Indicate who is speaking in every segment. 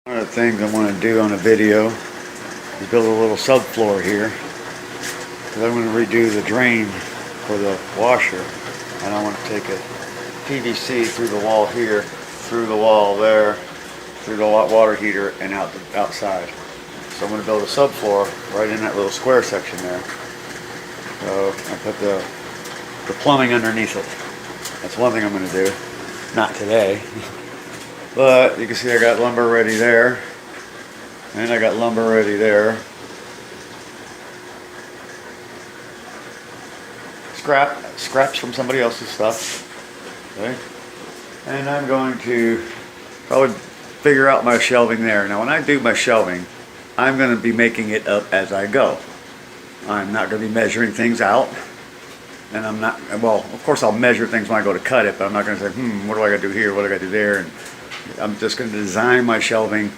Speaker 1: One of the things I want to do on a video is build a little subfloor here, because I'm going to redo the drain for the washer, and I want to take a PVC through the wall here, through the wall there, through the water heater, and outside. So I'm going to build a subfloor right in that little square section there. So I put the plumbing underneath it. That's one thing I'm going to do. Not today. But you can see I got lumber ready there. And I got lumber ready there. Scraps from somebody else's stuff. Okay. And I'm going to probably figure out my shelving there. Now when I do my shelving, I'm going to be making it up as I go. I'm not going to be measuring things out. And I'm not, well, of course I'll measure things when I go to cut it, but I'm not going to say, what do I got to do here, what do I got to do there? And I'm just going to design my shelving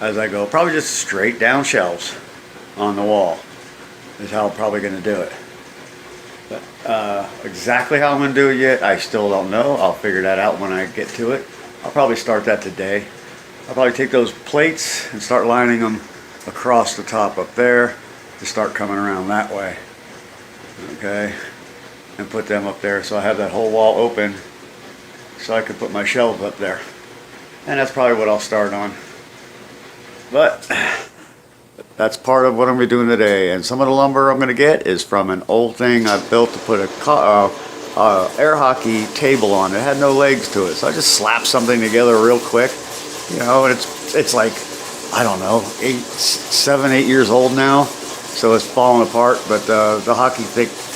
Speaker 1: as I go. Probably just straight down shelves on the wall is how I'm probably going to do it. But exactly how I'm going to do it yet, I still don't know. I'll figure that out when I get to it. I'll probably start that today. I'll probably take those plates and start lining them across the top up there to start coming around that way. Okay. And put them up there so I have that whole wall open so I can put my shelves up there. And that's probably what I'll start on. But that's part of what I'm going to be doing today. And some of the lumber I'm going to get is from an old thing I built to put a air hockey table on. It had no legs to it, so I just slapped something together real quick. You know, and it's like, I don't know, 7, 8 years old now. So it's falling apart, but the hockey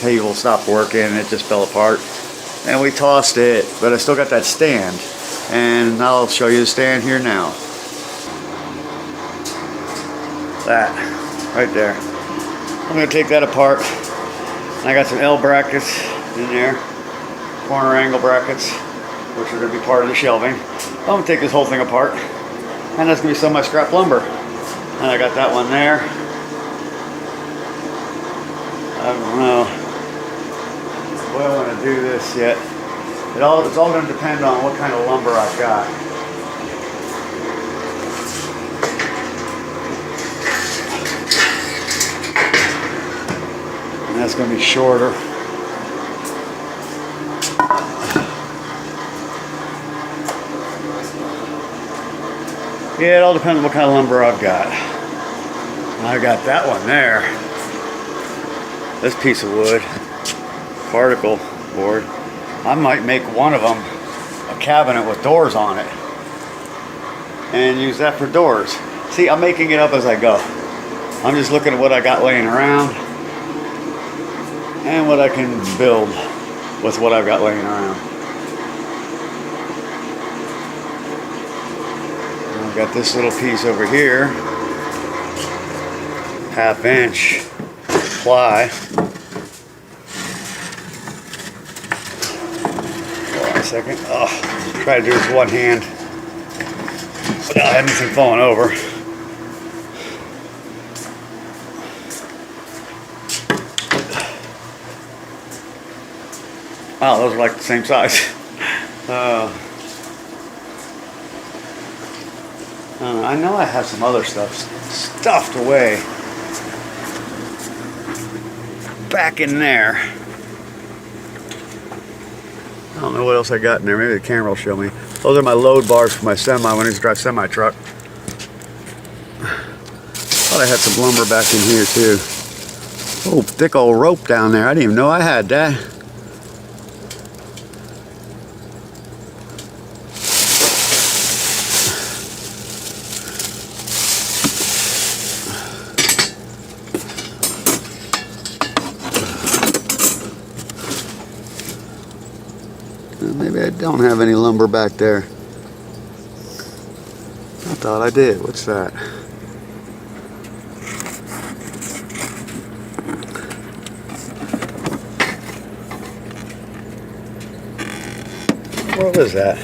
Speaker 1: table stopped working and it just fell apart. And we tossed it, but I still got that stand. And I'll show you the stand here now. That, right there. I'm gonna take that apart. I got some L brackets in there, corner angle brackets, which are gonna be part of the shelving. I'm gonna take this whole thing apart, and that's gonna be some of my scrap lumber. And I got that one there. I don't know what I want to do this yet. It's all going to depend on what kind of lumber I've got. And that's going to be shorter. Yeah, it all depends on what kind of lumber I've got. I got that one there. This piece of wood, particle board, I might make one of them a cabinet with doors on it and use that for doors. See, I'm making it up as I go. I'm just looking at what I got laying around and what I can build with what I've got laying around. And I've got this little piece over here, 1/2 inch ply. Hold on a second. Oh, try to do this one hand without anything falling over. Wow, those are like the same size. I know I have some other stuff stuffed away back in there. I don't know what else I got in there. Maybe the camera will show me. Those are my load bars for my semi when I used to drive semi truck. Thought I had some lumber back in here too. Oh, thick old rope down there. I didn't even know I had that. Maybe I don't have any lumber back there. I thought I did. What's that? What was that?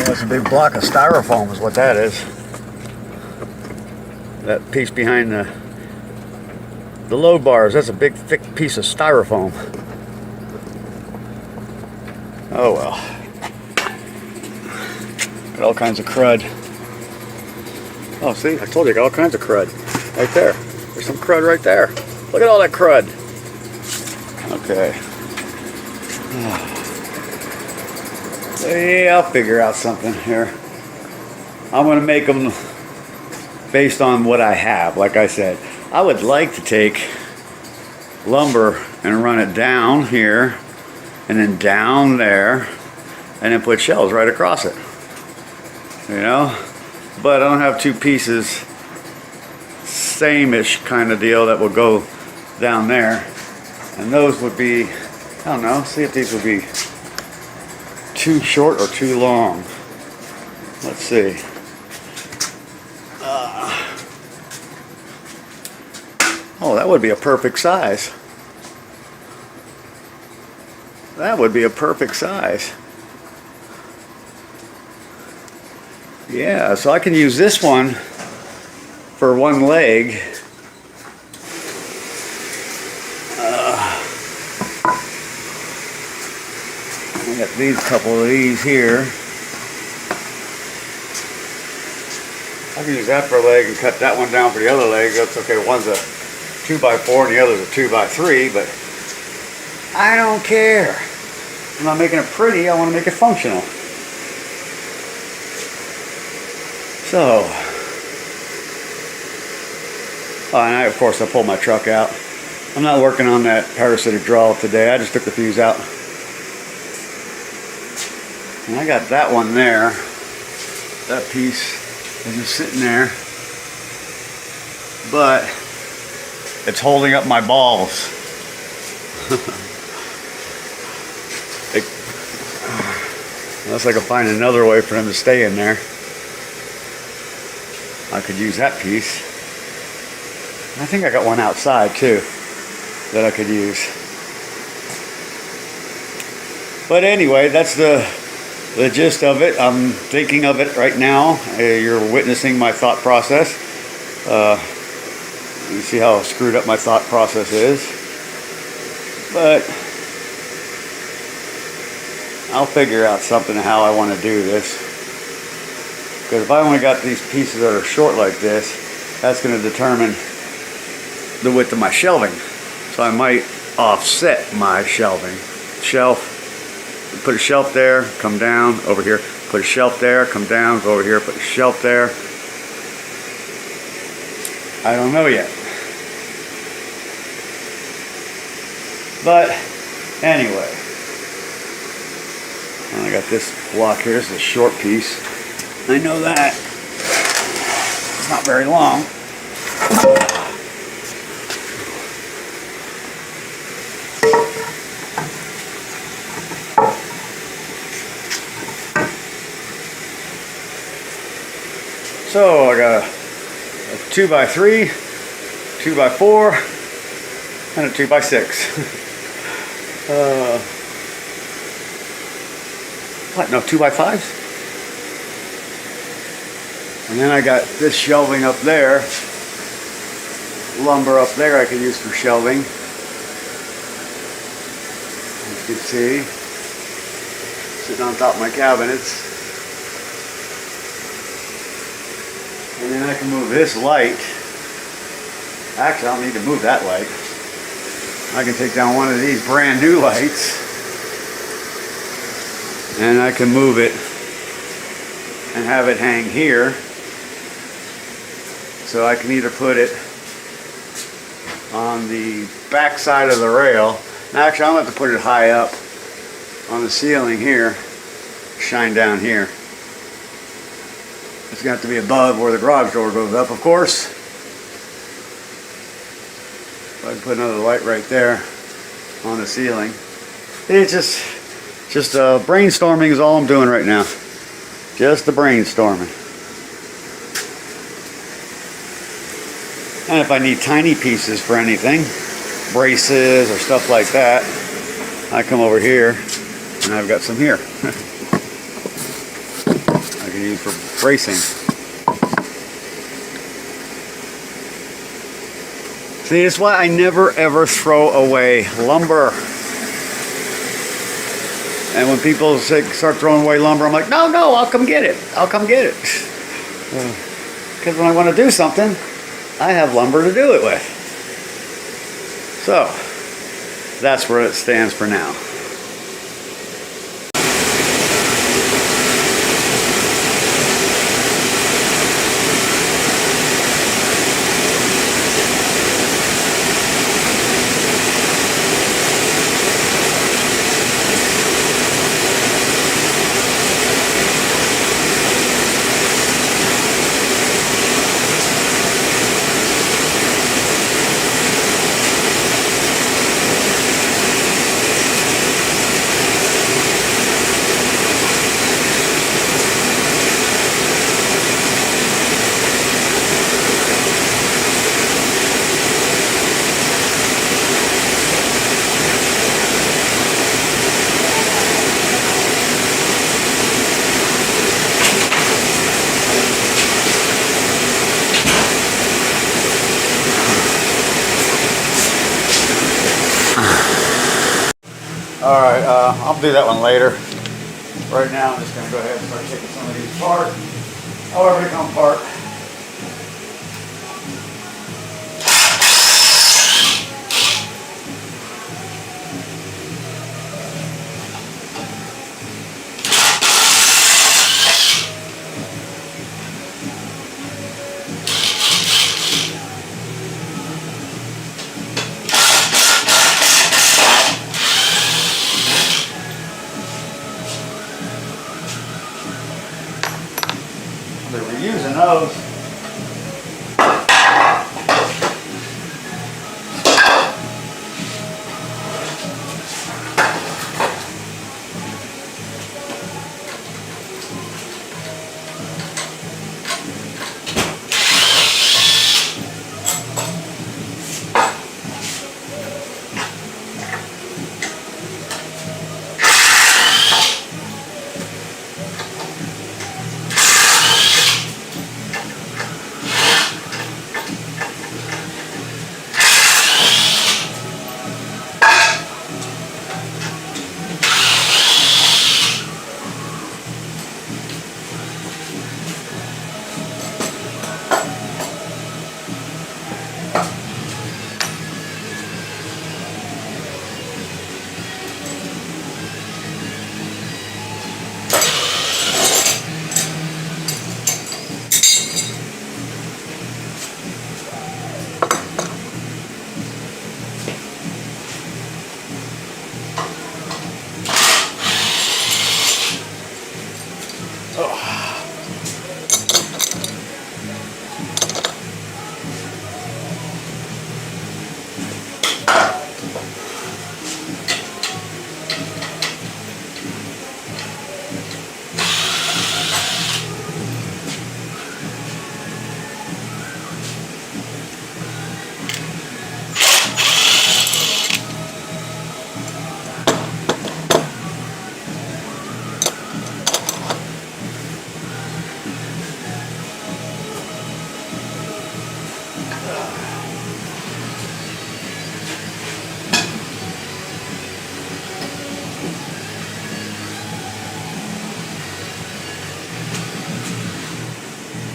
Speaker 1: That's a big block of styrofoam is what that is. That piece behind the load bars, that's a big thick piece of styrofoam. Oh well. Got all kinds of crud. Oh, see, I told you, I got all kinds of crud. Right there. There's some crud right there. Look at all that crud. Okay. Yeah, I'll figure out something here. I'm going to make them based on what I have. Like I said, I would like to take lumber and run it down here and then down there and then put shelves right across it. You know? But I don't have two pieces, same-ish kind of deal that will go down there. And those would be, I don't know, see if these would be too short or too long. Let's see. Oh, that would be a perfect size. That would be a perfect size. Yeah, so I can use this one for one leg. I got these couple of these here. I can use that for a leg and cut that one down for the other leg. That's okay. One's a 2x4 and the other's a 2x3, but I don't care. I'm not making it pretty. I want to make it functional. So, oh, and of course I pulled my truck out. I'm not working on that parasitic draw today. I just took the fuse out. And I got that one there. That piece is just sitting there. But it's holding up my balls. Unless I can find another way for them to stay in there. I could use that piece. I think I got one outside too that I could use. But anyway, that's the gist of it. I'm thinking of it right now. You're witnessing my thought process. You see how screwed up my thought process is. But I'll figure out something how I want to do this. Because if I only got these pieces that are short like this, that's going to determine the width of my shelving. So I might offset my shelving. Shelf, put a shelf there, come down, over here, put a shelf there, come down, go over here, put a shelf there. I don't know yet. But anyway, I got this block here. This is a short piece. I know that. It's not very long. So I got a 2x3, 2x4, and a 2x6. What? No, 2x5s? And then I got this shelving up there, lumber up there I could use for shelving. As you can see, sitting on top of my cabinets. And then I can move this light. Actually, I don't need to move that light. I can take down one of these brand new lights and I can move it and have it hang here. So I can either put it on the back side of the rail. Actually, I'm going to have to put it high up on the ceiling here, shine down here. It's going to have to be above where the garage door goes up, of course. So I can put another light right there on the ceiling. It's just brainstorming is all I'm doing right now. Just the brainstorming. And if I need tiny pieces for anything, braces or stuff like that, I come over here and I've got some here. I can use for bracing. See, that's why I never ever throw away lumber. And when people say, start throwing away lumber, I'm like, no, I'll come get it. I'll come get it. Because when I want to do something, I have lumber to do it with. So, that's where it stands for now. Alright, I'll do that one later. Right now I'm just going to go ahead and start taking some of these apart. However they come apart. They were using those.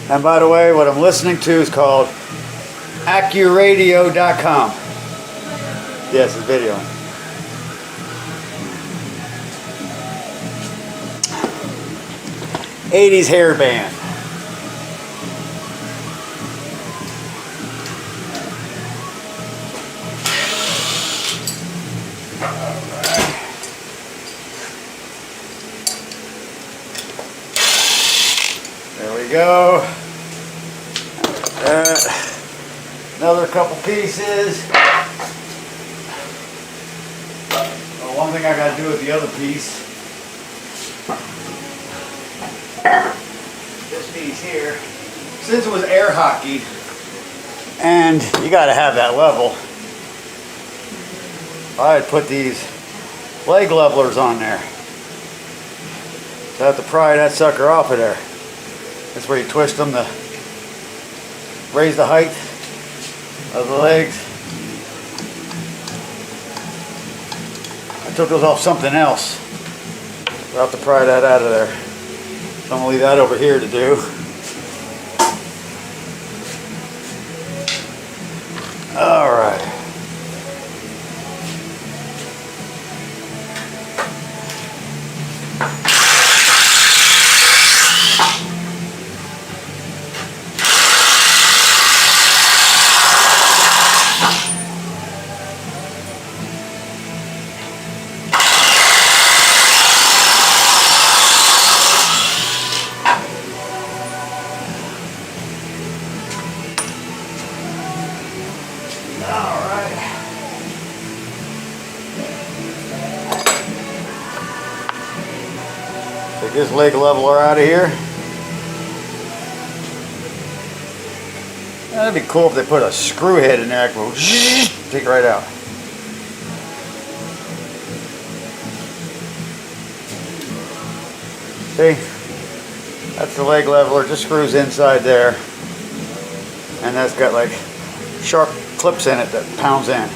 Speaker 1: And by the way, what I'm listening to is called accuradio.com. Yes, it's video. '80s hair band. There we go. Another couple pieces. Well, one thing I got to do with the other piece. This piece here, since it was air hockeyed, and you got to have that level, I had put these leg levelers on there. So I have to pry that sucker off of there. That's where you twist them to raise the height of the legs. I took those off something else. We'll have to pry that out of there. So I'm gonna leave that over here to do. All right. Take this leg leveler out of here. That'd be cool if they put a screw head in there. I could take it right out. See? That's the leg leveler. Just screws inside there. And that's got like sharp clips in it that pounds in.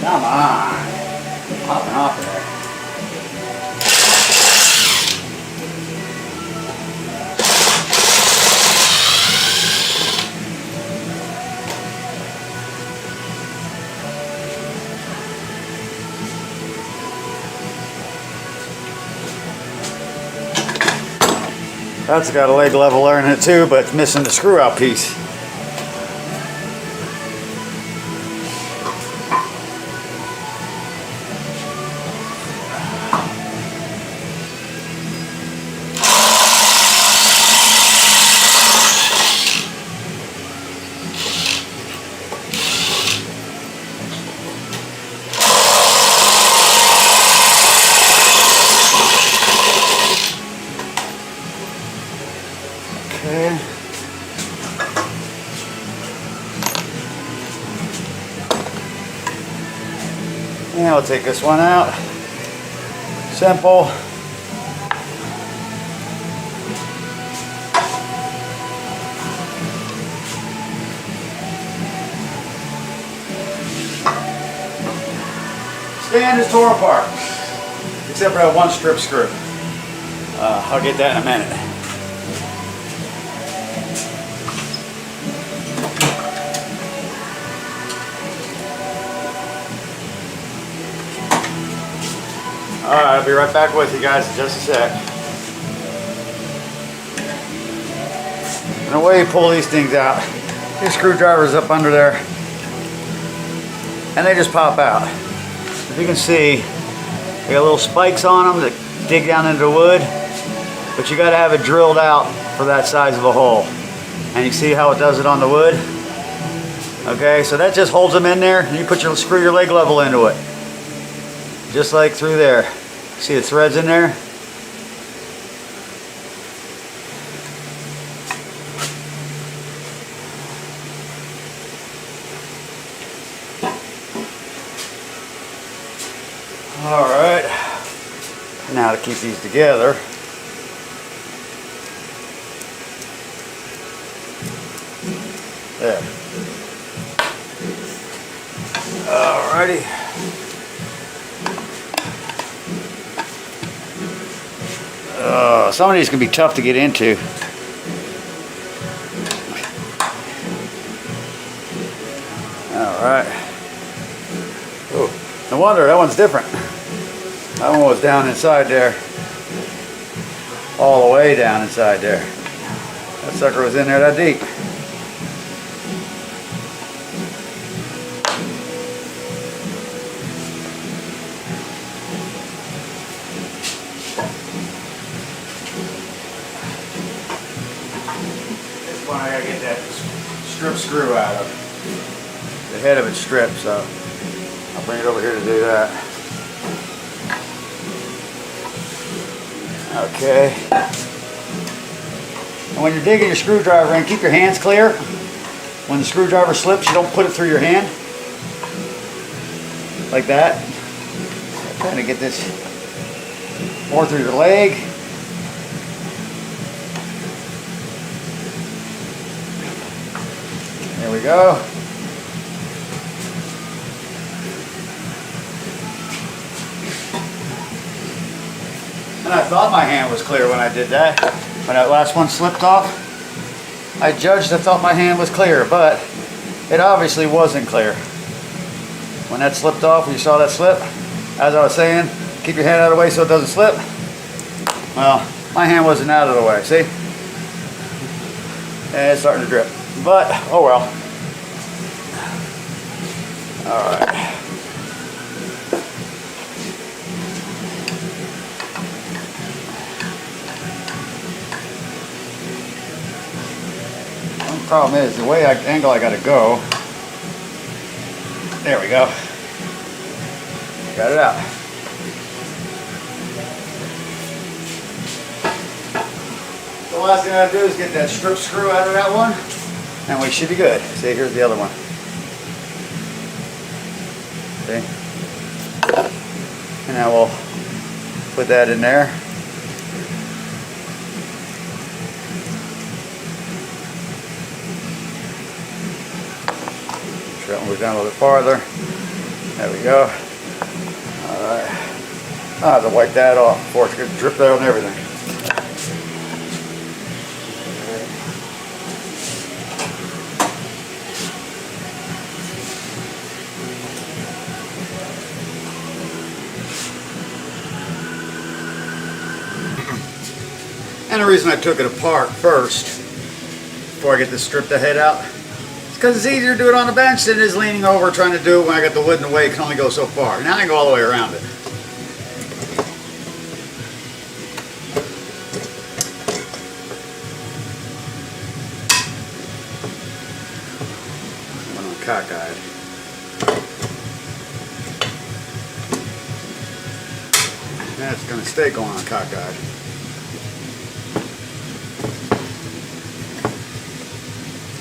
Speaker 1: Come on. Hopping off there. That's got a leg leveler in it too, but it's missing the screw out piece. Okay. Yeah, I'll take this one out. Simple. Stand is tore apart, except for that one strip screw. I'll get that in a minute. Alright, I'll be right back with you guys in just a sec. And the way you pull these things out, these screwdrivers up under there, and they just pop out. As you can see, they got little spikes on them that dig down into the wood, but you got to have it drilled out for that size of a hole. And you see how it does it on the wood? Okay, so that just holds them in there, and you screw your leg level into it. Just like through there. See the threads in there? Alright. Now to keep these together. There. Alrighty. Some of these can be tough to get into. Alright. Oh, no wonder that one's different. That one was down inside there. All the way down inside there. That sucker was in there that deep. I gotta get that strip screw out of it. The head of it's stripped, so I'll bring it over here to do that. Okay. And when you're digging your screwdriver in, keep your hands clear. When the screwdriver slips, you don't put it through your hand. Like that. I'm trying to get this more through your leg. There we go. And I thought my hand was clear when I did that. When that last one slipped off, I thought my hand was clear, but it obviously wasn't clear. When that slipped off, you saw that slip, as I was saying, keep your hand out of the way so it doesn't slip. Well, my hand wasn't out of the way, see? And it's starting to drip, but oh well. All right. The problem is the angle I gotta go. There we go. Got it out. The last thing I gotta do is get that strip screw out of that one, and we should be good. See, here's the other one. See? And now we'll put that in there. That one goes down a little bit farther. There we go. Alright. I have to wipe that off before it's going to drip out on everything. And the reason I took it apart first, before I get this stripped the head out, because it's easier to do it on the bench than it is leaning over trying to do it when I got the wood in the way. It can only go so far. Now I can go all the way around it. One on cockeyed. That's going to stay going on cockeyed.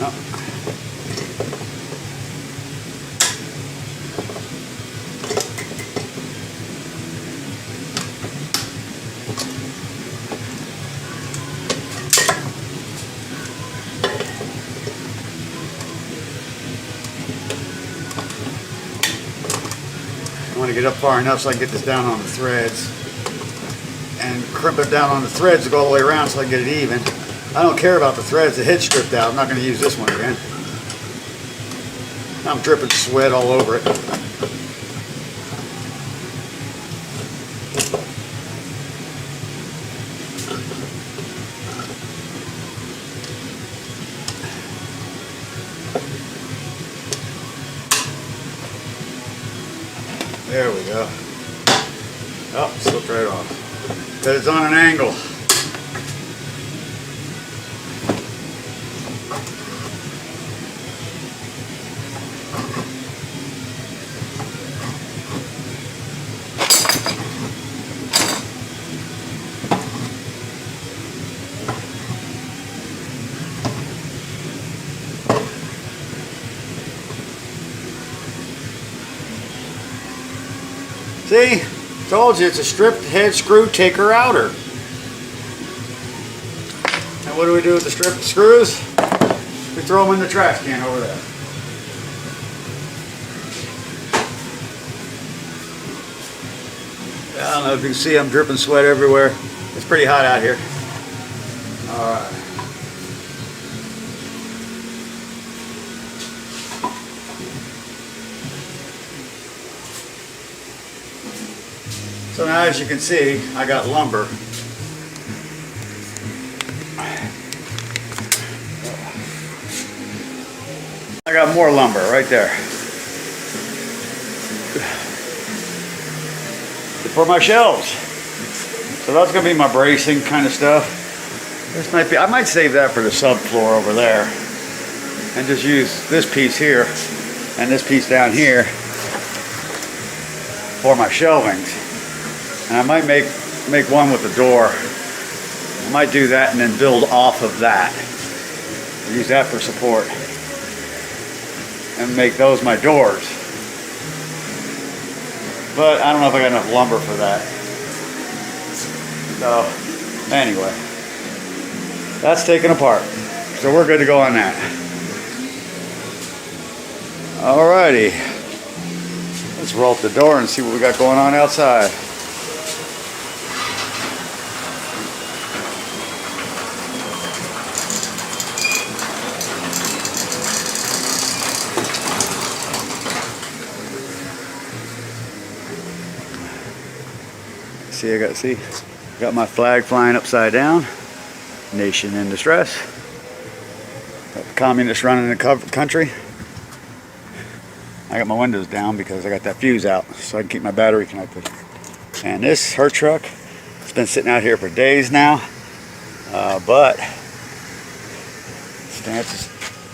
Speaker 1: Oh. I want to get up far enough so I can get this down on the threads and crimp it down on the threads to go all the way around so I can get it even. I don't care about the threads. The head's stripped out. I'm not going to use this one again. I'm dripping sweat all over it. There we go. Oh, slipped right off. But it's on an angle. See? Told you it's a stripped head screw taker outer. And what do we do with the stripped screws? We throw them in the trash can over there. I don't know if you can see I'm dripping sweat everywhere. It's pretty hot out here. Alright. So now, as you can see, I got lumber. I got more lumber right there. For my shelves. So that's going to be my bracing kind of stuff. This might be, I might save that for the subfloor over there. And just use this piece here and this piece down here for my shelvings. And I might make one with the door. I might do that and then build off of that. Use that for support. And make those my doors. But I don't know if I got enough lumber for that. So, anyway. That's taken apart. So we're good to go on that. Alrighty. Let's roll up the door and see what we got going on outside. See, got my flag flying upside down. Nation in distress. Got the communists running the country. I got my windows down because I got that fuse out so I can keep my battery connected. And this, her truck, it's been sitting out here for days now. But stance is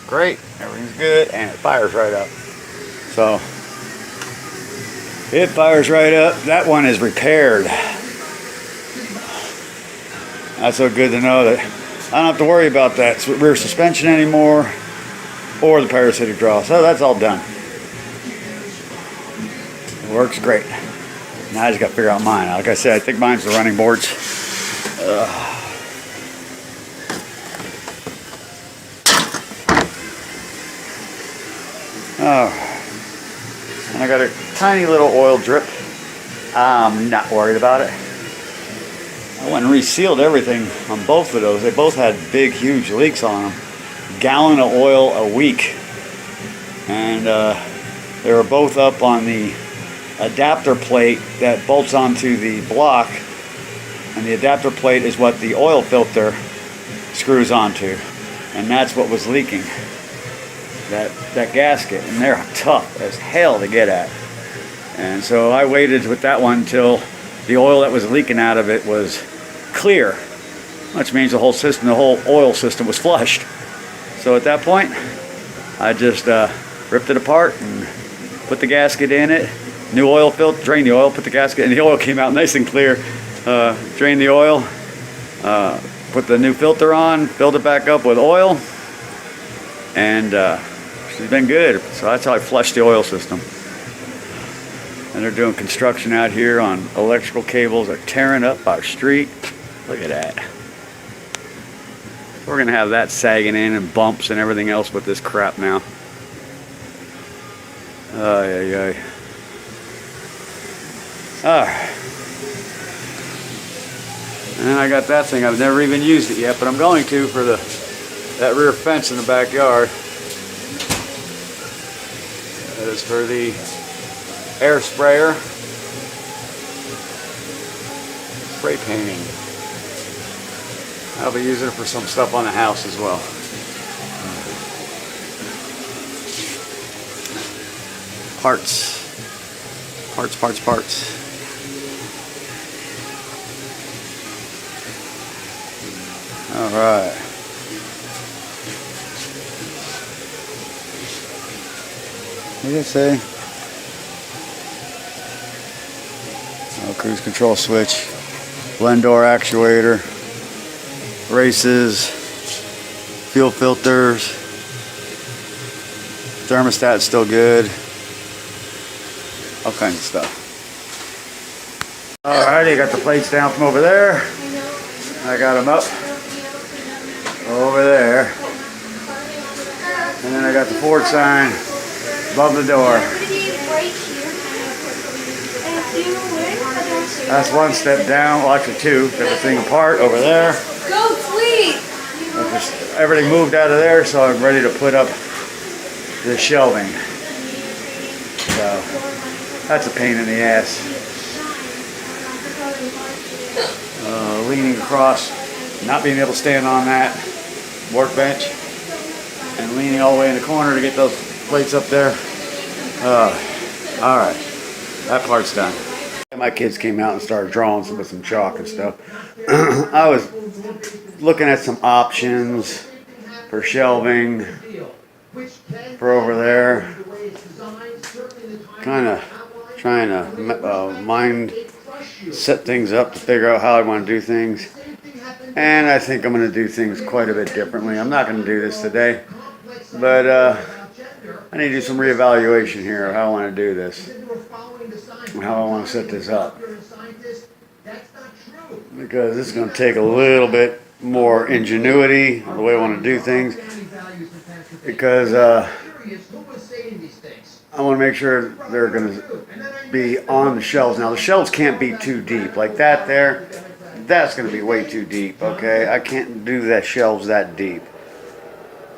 Speaker 1: great, everything's good, and it fires right up. So it fires right up. That one is repaired. That's so good to know that I don't have to worry about that rear suspension anymore or the parasitic draw. So that's all done. It works great. Now I just got to figure out mine. Like I said, I think mine's the running boards. Oh. And I got a tiny little oil drip. I'm not worried about it. I went and resealed everything on both of those. They both had big, huge leaks on them. Gallon of oil a week. And they were both up on the adapter plate that bolts onto the block. And the adapter plate is what the oil filter screws onto. And that's what was leaking. That gasket. And they're tough as hell to get at. And so I waited with that one until the oil that was leaking out of it was clear, which means the whole oil system was flushed. So at that point, I just ripped it apart and put the gasket in it. New oil filter, drained the oil, put the gasket, and the oil came out nice and clear. Drained the oil, put the new filter on, filled it back up with oil, and she's been good. So that's how I flushed the oil system. And they're doing construction out here on electrical cables. They're tearing up our street. Look at that. We're going to have that sagging in and bumps and everything else with this crap now. Ay, ay, ay. And I got that thing. I've never even used it yet, but I'm going to for that rear fence in the backyard. That is for the air sprayer, spray painting. I'll be using it for some stuff on the house as well. Parts. All right. What did it say? Cruise control switch, blend door actuator, races, fuel filters, thermostat's still good, all kinds of stuff. Alrighty, got the plates down from over there. I got them up over there. And then I got the Ford sign above the door. That's one step down, well actually two, got the thing apart over there.
Speaker 2: Go sleep!
Speaker 1: Everything moved out of there, so I'm ready to put up the shelving. So, that's a pain in the ass. Leaning across, not being able to stand on that workbench, and leaning all the way in the corner to get those plates up there. Alright, that part's done. My kids came out and started drawing with some chalk and stuff. I was looking at some options for shelving for over there. Kind of trying to mind set things up to figure out how I want to do things. And I think I'm going to do things quite a bit differently. I'm not going to do this today, but I need to do some reevaluation here of how I want to do this, and how I want to set this up. Because this is going to take a little bit more ingenuity, the way I want to do things. Because I want to make sure they're going to be on the shelves. Now the shelves can't be too deep. Like that there, that's going to be way too deep, okay? I can't do that shelves that deep.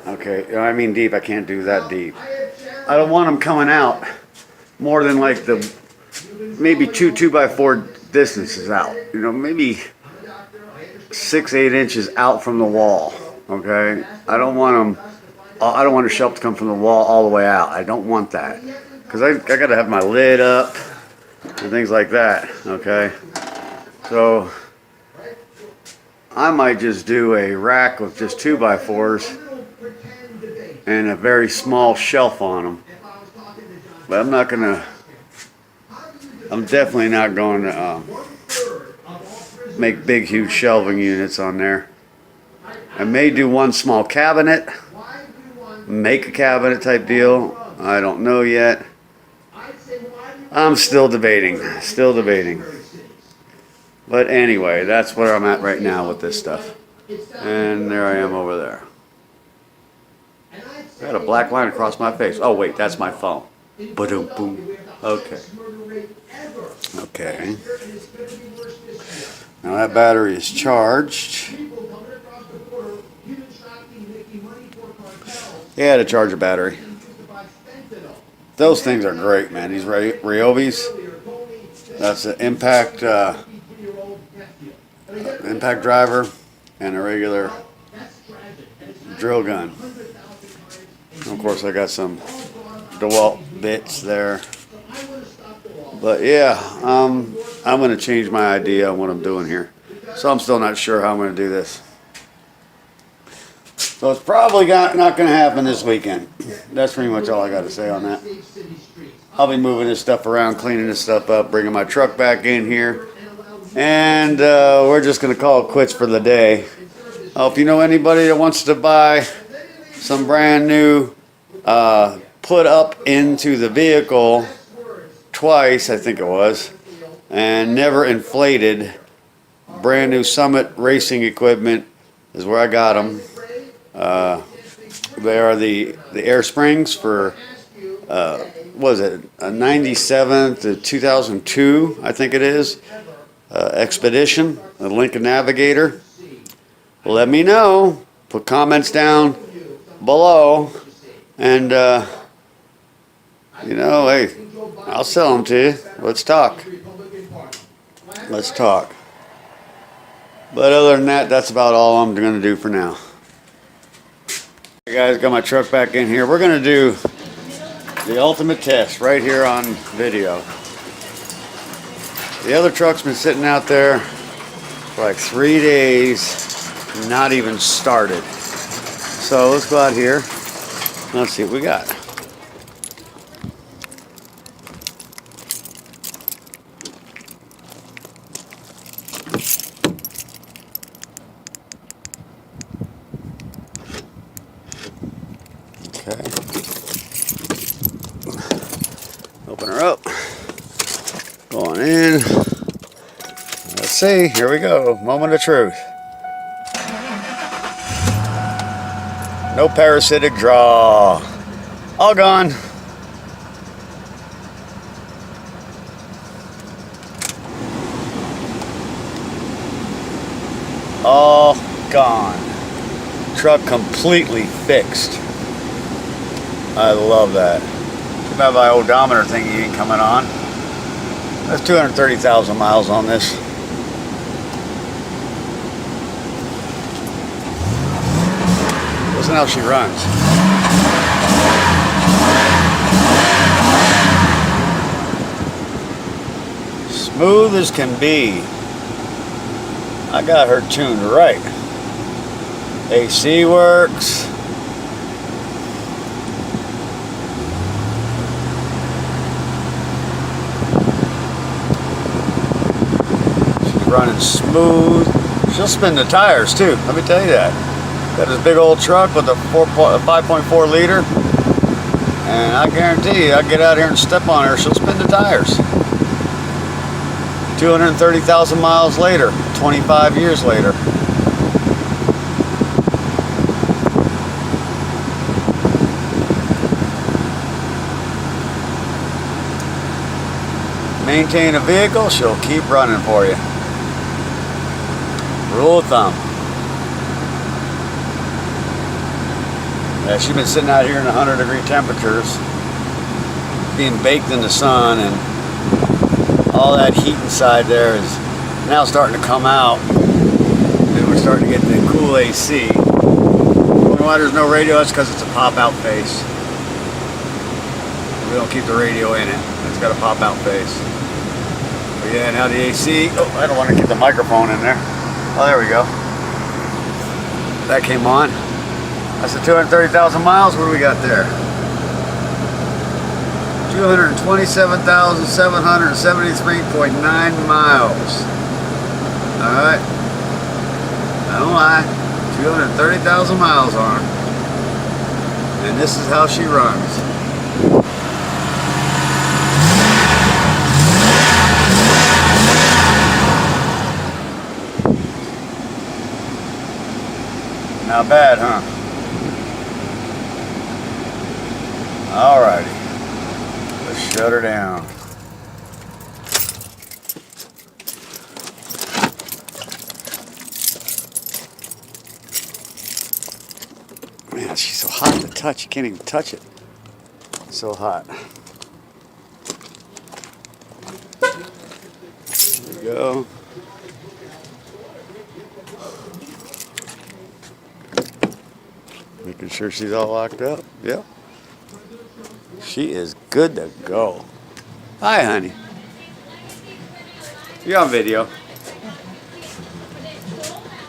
Speaker 1: Okay, I mean deep, I can't do that deep. I don't want them coming out more than like the maybe 2x4 distances out. You know, maybe 6-8 inches out from the wall, okay? I don't want a shelf to come from the wall all the way out. I don't want that. Because I got to have my lid up and things like that, okay? So I might just do a rack with just 2x4s and a very small shelf on them. But I'm definitely not going to make big, huge shelving units on there. I may do one small cabinet, make a cabinet type deal. I don't know yet. I'm still debating. But anyway, that's where I'm at right now with this stuff. And there I am over there. I got a black line across my face. Oh wait, that's my phone. Ba-doom, boom. Okay. Okay. Now that battery is charged. Yeah, to charge a battery. Those things are great, man. These Ryobis. That's an impact driver and a regular drill gun. Of course, I got some DeWalt bits there. But yeah, I'm going to change my idea on what I'm doing here. So I'm still not sure how I'm going to do this. So it's probably not going to happen this weekend. That's pretty much all I got to say on that. I'll be moving this stuff around, cleaning this stuff up, bringing my truck back in here. And we're just going to call it quits for the day. If you know anybody that wants to buy some brand new put up into the vehicle twice, I think it was, and never inflated brand new Summit racing equipment is where I got them. They are the air springs for was it a 97 to 2002, I think it is, Expedition, the Lincoln Navigator. Let me know. Put comments down below, and you know, hey, I'll sell them to you. Let's talk. Let's talk. But other than that, that's about all I'm going to do for now. Hey guys, got my truck back in here. We're going to do the ultimate test right here on video. The other truck's been sitting out there for like 3 days, not even started. So let's go out here. Let's see what we got. Okay. Open her up. Going in. Let's see. Here we go. Moment of truth. No parasitic draw. All gone. All gone. Truck completely fixed. I love that. Too bad my odometer thingy ain't coming on. That's 230,000 miles on this. Listen how she runs. Smooth as can be. I got her tuned right. AC works. running smooth. She'll spin the tires too, let me tell you that. Got this big old truck with a 5.4 liter, and I guarantee you, I get out here and step on her, she'll spin the tires. 230,000 miles later, 25 years later. Maintain a vehicle, she'll keep running for you. Rule of thumb. Yeah, she's been sitting out here in 100-degree temperatures, being baked in the sun, and all that heat inside there is now starting to come out. And we're starting to get the cool AC. Why there's no radio? That's because it's a pop-out face. We don't keep the radio in it. It's got a pop-out face. But yeah, now the AC. Oh, I don't want to get the microphone in there. Oh, there we go. That came on. That's the 230,000 miles. What do we got there? 227,773.9 miles. Alright. I don't lie. 230,000 miles on her. And this is how she runs. Not bad, huh? Alrighty. Let's shut her down. Man, she's so hot to touch. You can't even touch it. It's so hot. There we go. Making sure she's all locked up. Yep. She is good to go. Hi, honey. You're on video.